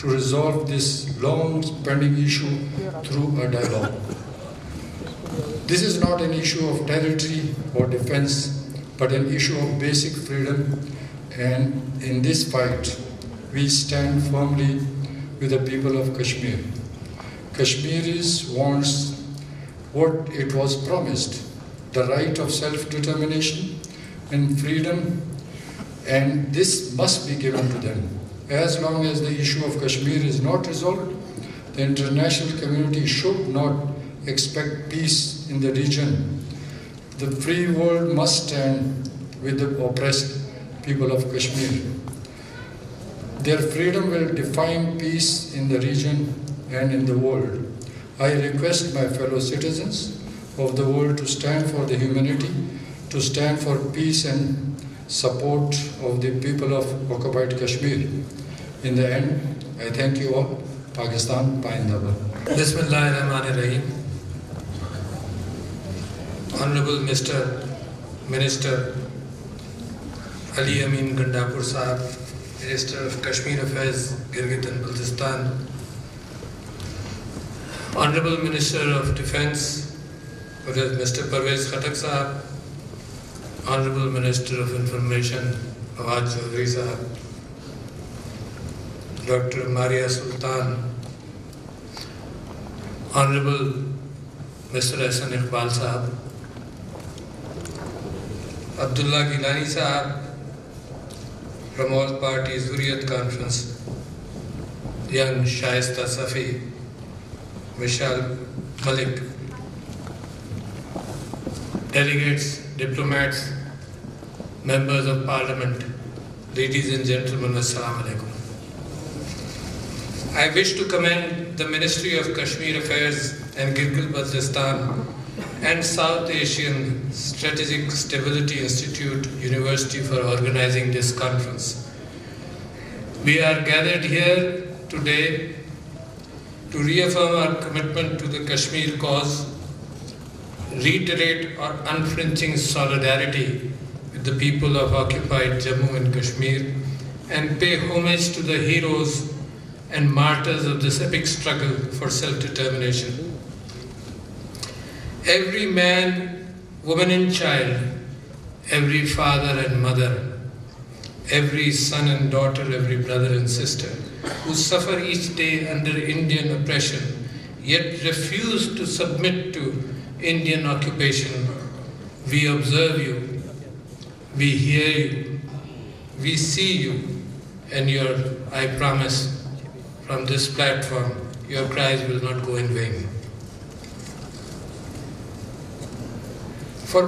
to resolve this long pending issue through a dialogue. This is not an issue of territory or defense, but an issue of basic freedom, and in this fight, we stand firmly with the people of Kashmir. Kashmiris wants what it was promised, the right of self-determination and freedom, and this must be given to them. As long as the issue of Kashmir is not resolved, the international community should not expect peace in the region. The free world must stand with the oppressed people of Kashmir. Their freedom will define peace in the region and in the world. I request my fellow citizens of the world to stand for the humanity, to stand for peace and support of the people of occupied Kashmir. In the end, I thank you all. Pakistan, Paindaba. Bismillahirrahmanirrahim. Honorable Mr. Minister Ali Amin Gandapur Sahab, Minister of Kashmir Affairs, Gilgit and Baltistan, Honorable Minister of Defense, Mr. Parvez Khattak Sahab, Honorable Minister of Information, Fawad Chaudhry Sahab, Dr. Maria Sultan, Honorable Mr. Ahsan Iqbal Sahab, Abdullah Gilani Sahab, from all parties, Hurriyat Conference, young Shaista Safi, Michelle Malik, delegates, diplomats, members of parliament, ladies and gentlemen, Assalamu alaikum. I wish to commend the Ministry of Kashmir Affairs and Gilgit-Baltistan and South Asian Strategic Stability Institute University for organizing this conference. We are gathered here today to reaffirm our commitment to the Kashmir cause, reiterate our unflinching solidarity with the people of occupied Jammu and Kashmir, and pay homage to the heroes and martyrs of this epic struggle for self-determination. Every man, woman and child, every father and mother, every son and daughter, every brother and sister, who suffer each day under Indian oppression, yet refuse to submit to Indian occupation, we observe you, we hear you, we see you, and I promise, from this platform, your cries will not go in vain. For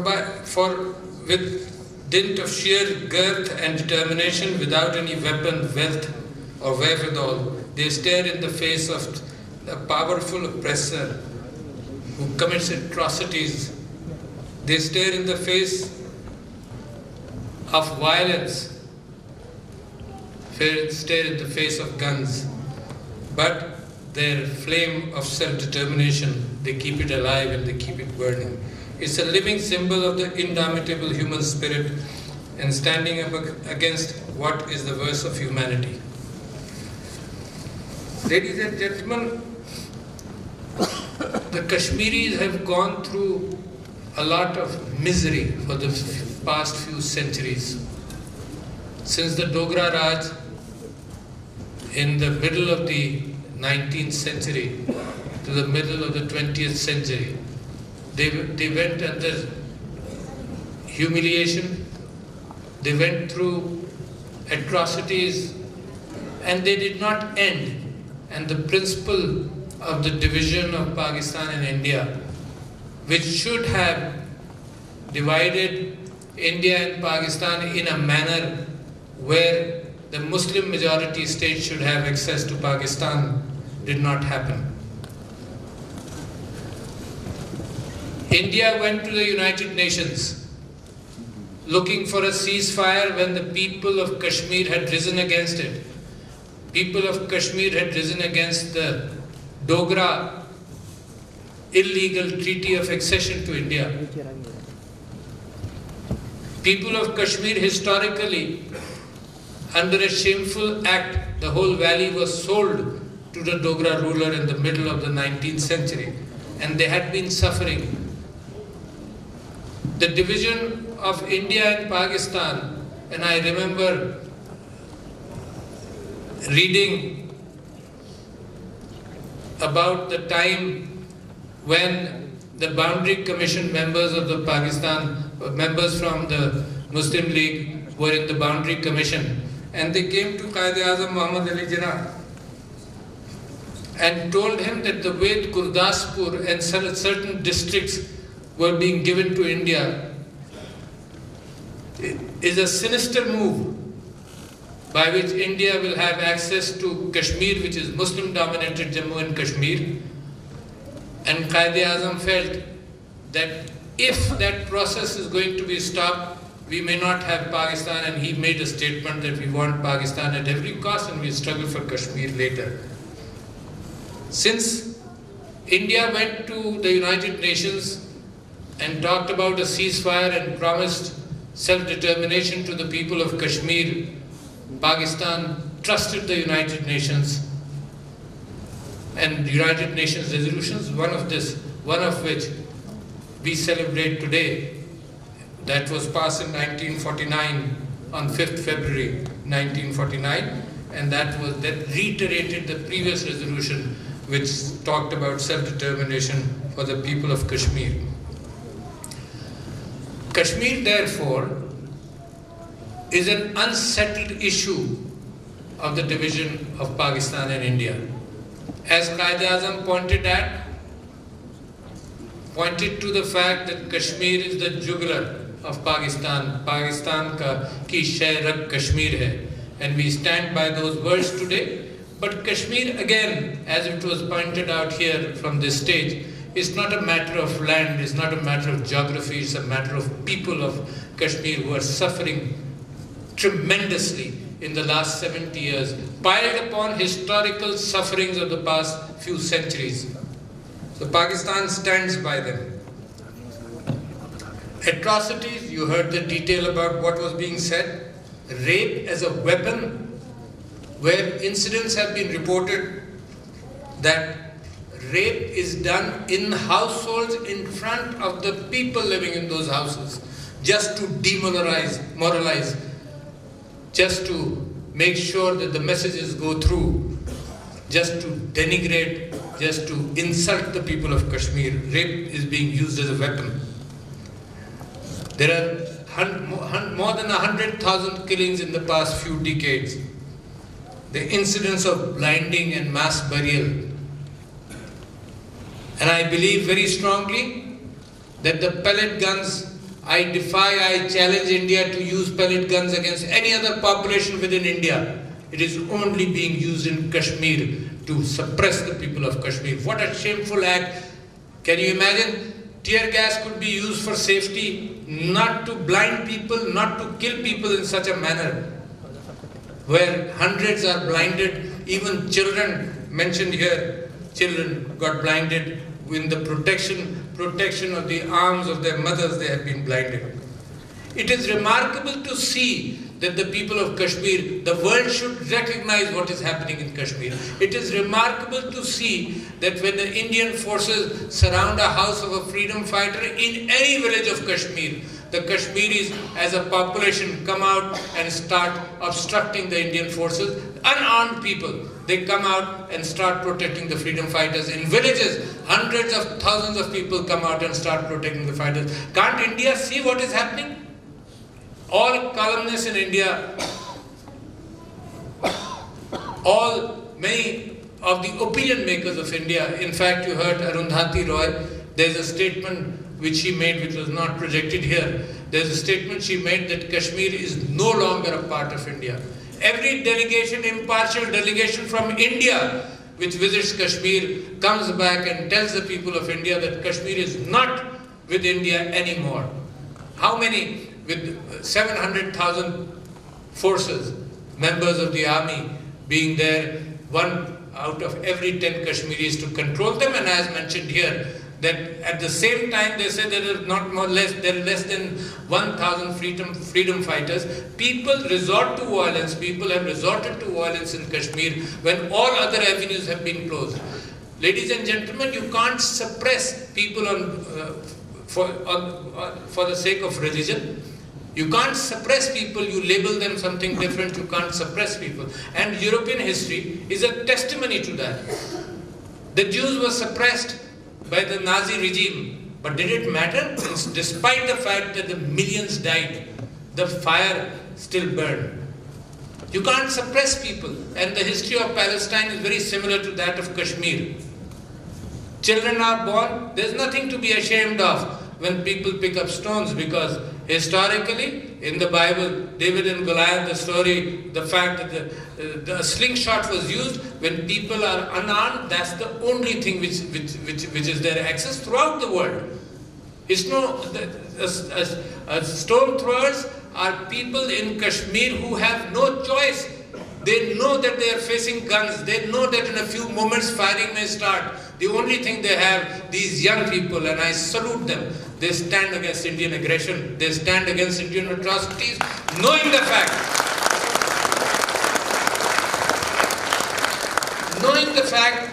with dint of sheer girth and determination, without any weapon, wealth, or wherewithal, they stare in the face of a powerful oppressor who commits atrocities. They stare in the face of violence, stare in the face of guns. But their flame of self-determination, they keep it alive and they keep it burning. It's a living symbol of the indomitable human spirit and standing up against what is the worst of humanity. Ladies and gentlemen, the Kashmiris have gone through a lot of misery for the past few centuries. Since the Dogra Raj in the middle of the 19th century to the middle of the 20th century, they went under humiliation, they went through atrocities, and they did not end. And the principle of the division of Pakistan and India, which should have divided India and Pakistan in a manner where the Muslim majority state should have access to Pakistan, did not happen. India went to the United Nations looking for a ceasefire when the people of Kashmir had risen against it. People of Kashmir had risen against the Dogra illegal treaty of accession to India. People of Kashmir historically under a shameful act, the whole valley was sold to the Dogra ruler in the middle of the 19th century, and they had been suffering. The division of India and Pakistan, and I remember reading about the time when the Boundary Commission members of the Pakistan, members from the Muslim League were in the Boundary Commission, and they came to Quaid-e-Azam Muhammad Ali Jinnah and told him that the way Gurdaspur and certain districts were being given to India is a sinister move by which India will have access to Kashmir, which is Muslim-dominated Jammu and Kashmir. And Quaid-e-Azam felt that if that process is going to be stopped, we may not have Pakistan, and he made a statement that we want Pakistan at every cost and we struggle for Kashmir later. Since India went to the United Nations and talked about a ceasefire and promised self-determination to the people of Kashmir, Pakistan trusted the United Nations and United Nations resolutions, one of which we celebrate today, that was passed in 1949 on 5th February 1949, and that reiterated the previous resolution which talked about self-determination for the people of Kashmir. Kashmir, therefore, is an unsettled issue of the division of Pakistan and India. As Quaid-e-Azam pointed to the fact that Kashmir is the jugular of Pakistan, Pakistan ki shay rag Kashmir hai, and we stand by those words today. But Kashmir, again, as it was pointed out here from this stage, is not a matter of land, it's not a matter of geography, it's a matter of people of Kashmir who are suffering tremendously in the last 70 years, piled upon historical sufferings of the past few centuries. So Pakistan stands by them. Atrocities, you heard the detail about what was being said. Rape as a weapon, where incidents have been reported that rape is done in households in front of the people living in those houses, just to demoralize, just to make sure that the messages go through, just to denigrate, just to insult the people of Kashmir. Rape is being used as a weapon. There are more than 100,000 killings in the past few decades. The incidence of blinding and mass burial. And I believe very strongly that the pellet guns, I challenge India to use pellet guns against any other population within India. It is only being used in Kashmir to suppress the people of Kashmir. What a shameful act. Can you imagine? Tear gas could be used for safety, not to blind people, not to kill people in such a manner, where hundreds are blinded, even children mentioned here, children got blinded in the protection of the arms of their mothers, they have been blinded. It is remarkable to see that the people of Kashmir, the world should recognize what is happening in Kashmir. It is remarkable to see that when the Indian forces surround a house of a freedom fighter in any village of Kashmir, the Kashmiris as a population come out and start obstructing the Indian forces. Unarmed people, they come out and start protecting the freedom fighters. In villages, hundreds of thousands of people come out and start protecting the fighters. Can't India see what is happening? All columnists in India, many of the opinion makers of India, in fact you heard Arundhati Roy, there's a statement which she made which was not projected here. There's a statement she made that Kashmir is no longer a part of India. Every delegation, impartial delegation from India which visits Kashmir comes back and tells the people of India that Kashmir is not with India anymore. How many? With 700,000 forces, members of the army being there, 1 out of every 10 Kashmiris to control them, and as mentioned here, that at the same time they say there are there are less than 1,000 freedom fighters. People resort to violence. People have resorted to violence in Kashmir when all other avenues have been closed. Ladies and gentlemen, you can't suppress people for the sake of religion. You can't suppress people, you label them something different, you can't suppress people. And European history is a testimony to that. The Jews were suppressed by the Nazi regime, but did it matter? Despite the fact that the millions died, the fire still burned. You can't suppress people, and the history of Palestine is very similar to that of Kashmir. Children are born, there's nothing to be ashamed of when people pick up stones, because historically, in the Bible, David and Goliath, the story, the fact that the slingshot was used when people are unarmed, that's the only thing which is their access throughout the world. It's no, stone throwers are people in Kashmir who have no choice. They know that they are facing guns. They know that in a few moments firing may start. The only thing they have, these young people, and I salute them, they stand against Indian aggression. They stand against Indian atrocities, knowing the fact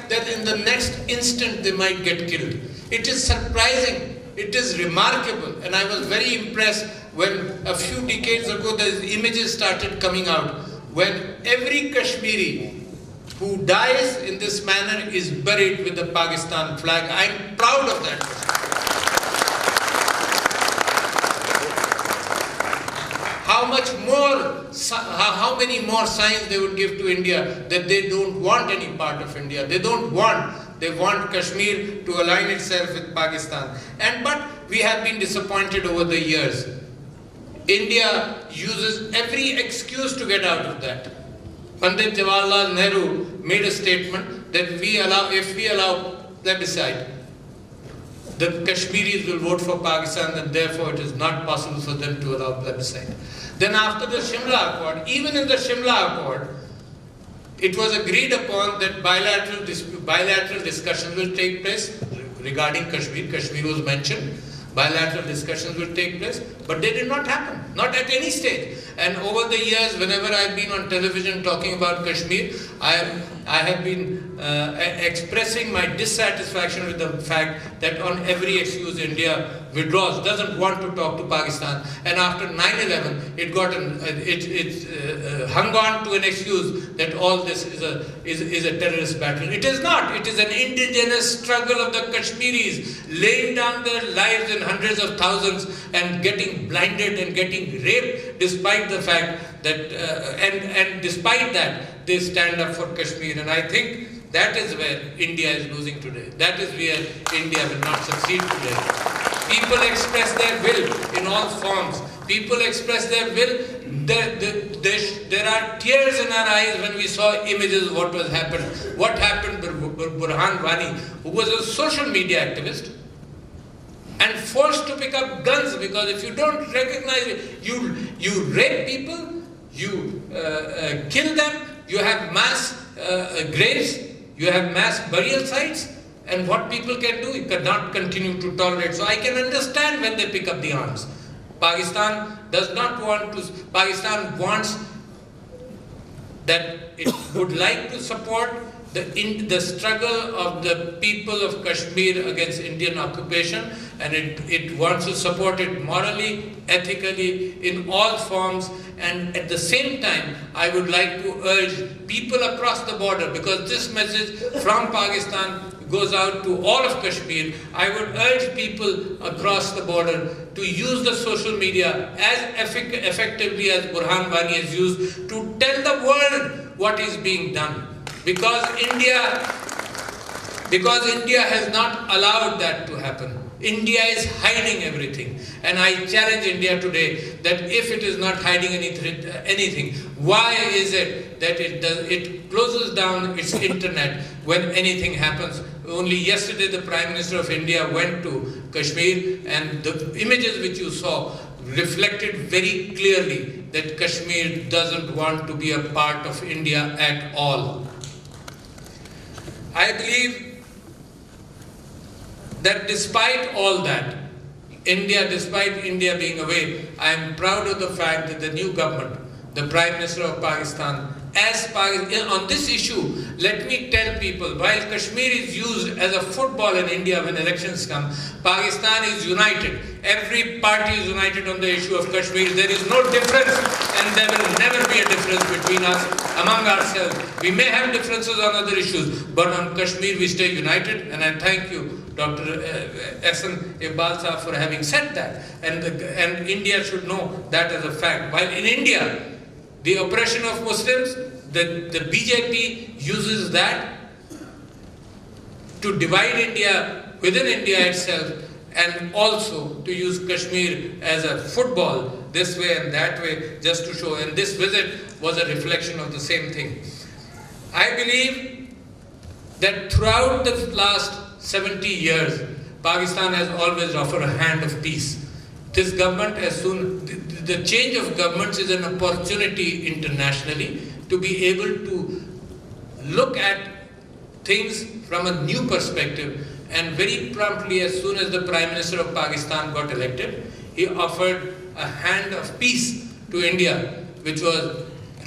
that in the next instant they might get killed. It is surprising. It is remarkable. And I was very impressed when a few decades ago the images started coming out, when every Kashmiri who dies in this manner is buried with the Pakistan flag. I'm proud of that. How many more signs they would give to India that they don't want any part of India. They want Kashmir to align itself with Pakistan. But we have been disappointed over the years. India uses every excuse to get out of that. Pandit Jawaharlal Nehru made a statement that if we allow plebiscite, the Kashmiris will vote for Pakistan, and therefore it is not possible for them to allow plebiscite. Then after the Shimla Accord, even in the Shimla Accord, it was agreed upon that bilateral discussions will take place regarding Kashmir. Kashmir was mentioned. Bilateral discussions will take place, but they did not happen, not at any stage. And over the years, whenever I've been on television talking about Kashmir, I have been expressing my dissatisfaction with the fact that on every excuse India withdraws, doesn't want to talk to Pakistan. And after 9/11, it hung on to an excuse that all this is a terrorist battle. It is not. It is an indigenous struggle of the Kashmiris, laying down their lives in hundreds of thousands and getting blinded and getting raped, despite the fact that, and despite that, they stand up for Kashmir. And I think that is where India is losing today. That is where India will not succeed today. People express their will in all forms. People express their will. There are tears in our eyes when we saw images of what happened. What happened to Burhan Wani, who was a social media activist, and forced to pick up guns, because if you don't recognize it, you rape people, you kill them, you have mass graves, you have mass burial sites, and what people can do, you cannot continue to tolerate. So I can understand when they pick up the arms. Pakistan does not want to, Pakistan wants that it would like to support the struggle of the people of Kashmir against Indian occupation, and it wants to support it morally, ethically, in all forms. And at the same time, I would like to urge people across the border, because this message from Pakistan goes out to all of Kashmir. I would urge people across the border to use the social media as effectively as Burhan Wani has used to tell the world what is being done. Because India has not allowed that to happen. India is hiding everything. And I challenge India today that if it is not hiding anything, why is it that it closes down its internet when anything happens? Only yesterday the Prime Minister of India went to Kashmir, and the images which you saw reflected very clearly that Kashmir doesn't want to be a part of India at all. I believe that despite all that, despite India being away, I am proud of the fact that the new government, the Prime Minister of Pakistan, on this issue, let me tell people, while Kashmir is used as a football in India when elections come, Pakistan is united. Every party is united on the issue of Kashmir. There is no difference, and there will never be a difference between us, among ourselves. We may have differences on other issues, but on Kashmir we stay united, and I thank you, Dr. Ehsan Iqbal Sahab, for having said that. And India should know that as a fact. While in India, the oppression of Muslims, the BJP uses that to divide India within India itself, and also to use Kashmir as a football this way and that way, just to show. And this visit was a reflection of the same thing. I believe that throughout the last 70 years, Pakistan has always offered a hand of peace. This government, the change of governments is an opportunity internationally to be able to look at things from a new perspective. And very promptly, as soon as the Prime Minister of Pakistan got elected, he offered a hand of peace to India, which was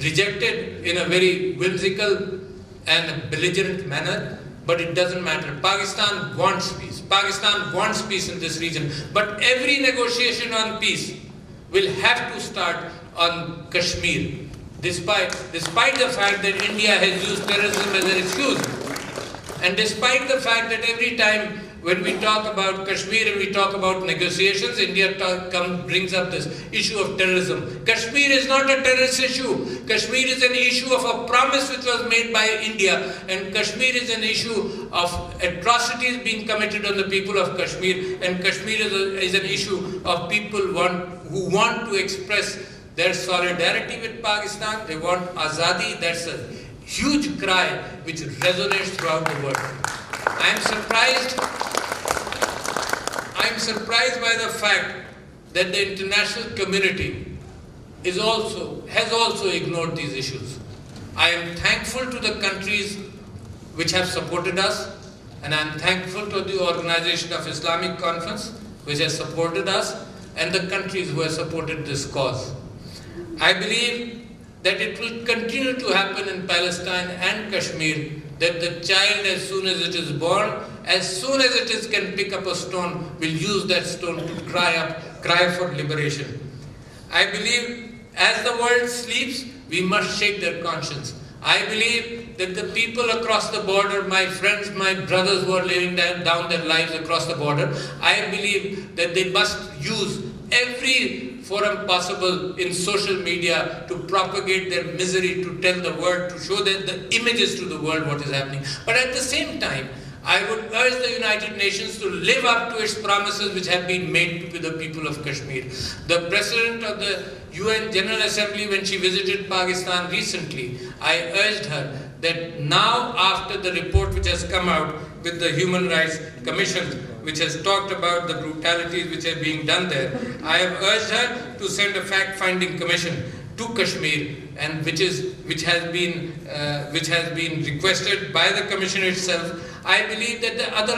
rejected in a very whimsical and belligerent manner. But it doesn't matter. Pakistan wants peace. Pakistan wants peace in this region. But every negotiation on peace will have to start on Kashmir, despite the fact that India has used terrorism as an excuse. And despite the fact that every time when we talk about Kashmir and we talk about negotiations, India brings up this issue of terrorism. Kashmir is not a terrorist issue. Kashmir is an issue of a promise which was made by India, and Kashmir is an issue of atrocities being committed on the people of Kashmir, and Kashmir is an issue of people who want to express their solidarity with Pakistan. They want Azadi. That's a huge cry which resonates throughout the world. I am surprised by the fact that the international community has also ignored these issues. I am thankful to the countries which have supported us, and I am thankful to the Organization of Islamic Conference which has supported us, and the countries who have supported this cause. I believe that it will continue to happen in Palestine and Kashmir, that the child, as soon as it is born, as soon as it can pick up a stone, will use that stone to cry for liberation. I believe as the world sleeps, we must shake their conscience. I believe that the people across the border, my friends, my brothers who are laying down their lives across the border, I believe that they must use every forum possible in social media to propagate their misery, to tell the world, to show the images to the world what is happening. But at the same time, I would urge the United Nations to live up to its promises which have been made to the people of Kashmir. The President of the UN General Assembly, when she visited Pakistan recently, I urged her that now, after the report which has come out with the Human Rights Commission, which has talked about the brutalities which are being done there, I have urged her to send a fact-finding commission to Kashmir, and which has been requested by the commission itself. I believe that the other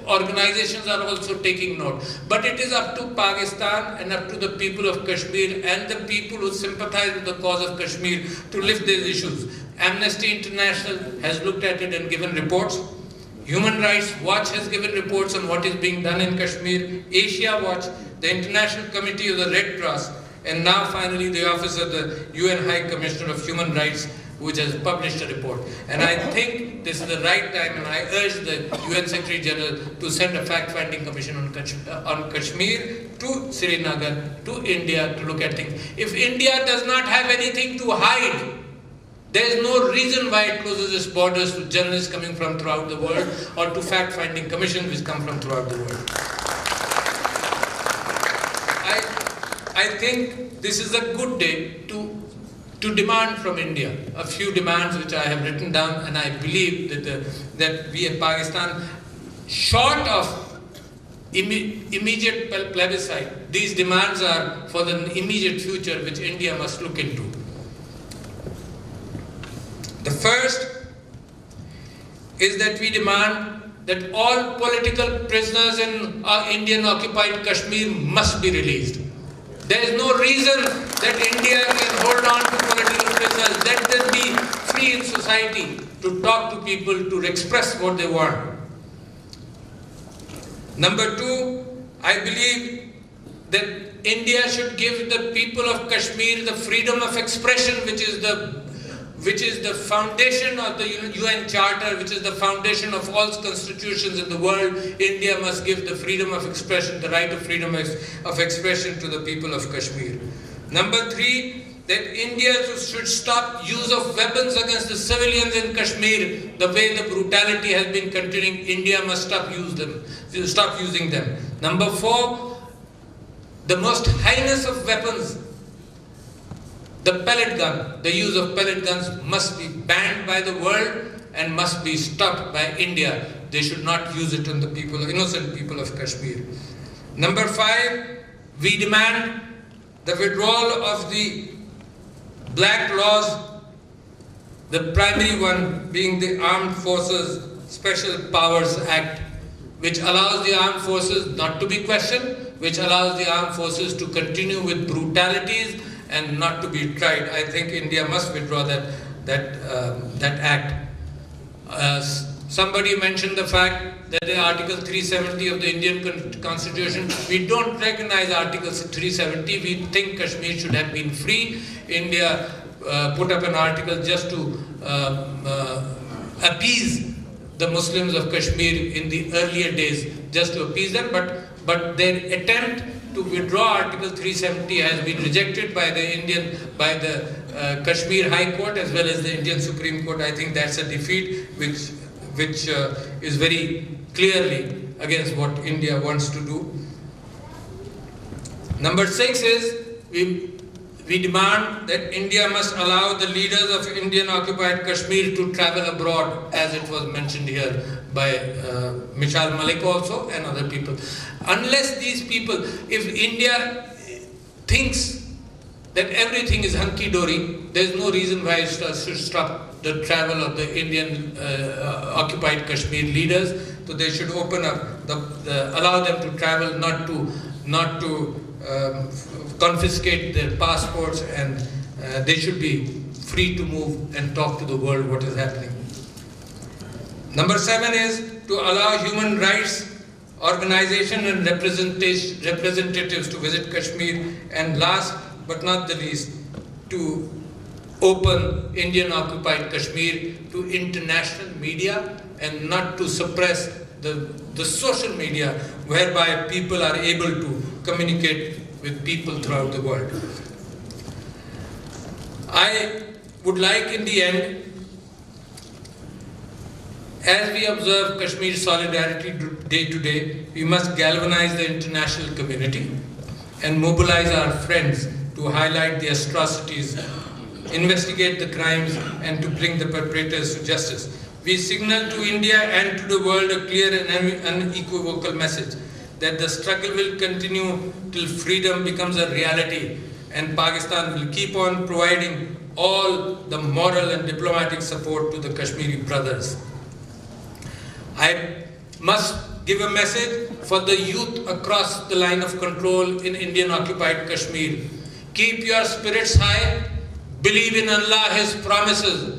organizations are also taking note. But it is up to Pakistan and up to the people of Kashmir and the people who sympathize with the cause of Kashmir to lift these issues. Amnesty International has looked at it and given reports. Human Rights Watch has given reports on what is being done in Kashmir. Asia Watch, the International Committee of the Red Cross, and now finally the Office of the UN High Commissioner of Human Rights, which has published a report. And I think this is the right time, and I urge the UN Secretary General to send a fact-finding commission on Kashmir to Srinagar, to India, to look at things. If India does not have anything to hide, there is no reason why it closes its borders to journalists coming from throughout the world or to fact-finding commissions which come from throughout the world. I think this is a good day to demand from India a few demands which I have written down, and I believe that we in Pakistan, short of immediate plebiscite, these demands are for the immediate future which India must look into. The first is that we demand that all political prisoners in Indian occupied Kashmir must be released. There is no reason that India can hold on to political prisoners. Let them be free in society to talk to people, to express what they want. Number two, I believe that India should give the people of Kashmir the freedom of expression, which is the foundation of the UN Charter, which is the foundation of all constitutions in the world. India must give the freedom of expression, the right of freedom of expression to the people of Kashmir. Number three, that India should stop use of weapons against the civilians in Kashmir. The way the brutality has been continuing, India must stop using them. Number four, the most heinous of weapons, the pellet gun, the use of pellet guns must be banned by the world and must be stopped by India. They should not use it on the people, innocent people of Kashmir. Number five, we demand the withdrawal of the black laws, the primary one being the Armed Forces Special Powers Act, which allows the armed forces not to be questioned, which allows the armed forces to continue with brutalities and not to be tried. I think India must withdraw that act. Somebody mentioned the fact that the Article 370 of the Indian Constitution, we don't recognize Article 370. We think Kashmir should have been free. India put up an article just to appease the Muslims of Kashmir in the earlier days, just to appease them, but their attempt to withdraw Article 370 has been rejected by the Kashmir High Court as well as the Indian Supreme Court. I think that's a defeat which is very clearly against what India wants to do. Number 6 is we demand that India must allow the leaders of Indian occupied Kashmir to travel abroad, as it was mentioned here by Mishal Malik also and other people. Unless these people, if India thinks that everything is hunky-dory, there is no reason why it should stop the travel of the Indian occupied Kashmir leaders. So they should open up, allow them to travel, not to confiscate their passports, and they should be free to move and talk to the world what is happening. Number 7 is to allow human rights organization and representatives to visit Kashmir, and last but not the least, to open Indian occupied Kashmir to international media and not to suppress the social media whereby people are able to communicate with people throughout the world. I would like in the end, as we observe Kashmir Solidarity Day today, we must galvanize the international community and mobilize our friends to highlight the atrocities, investigate the crimes, and to bring the perpetrators to justice. We signal to India and to the world a clear and unequivocal message that the struggle will continue till freedom becomes a reality, and Pakistan will keep on providing all the moral and diplomatic support to the Kashmiri brothers. I must give a message for the youth across the line of control in Indian occupied Kashmir. Keep your spirits high, believe in Allah, His promises,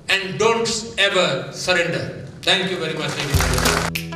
and don't ever surrender. Thank you very much, ladies and gentlemen.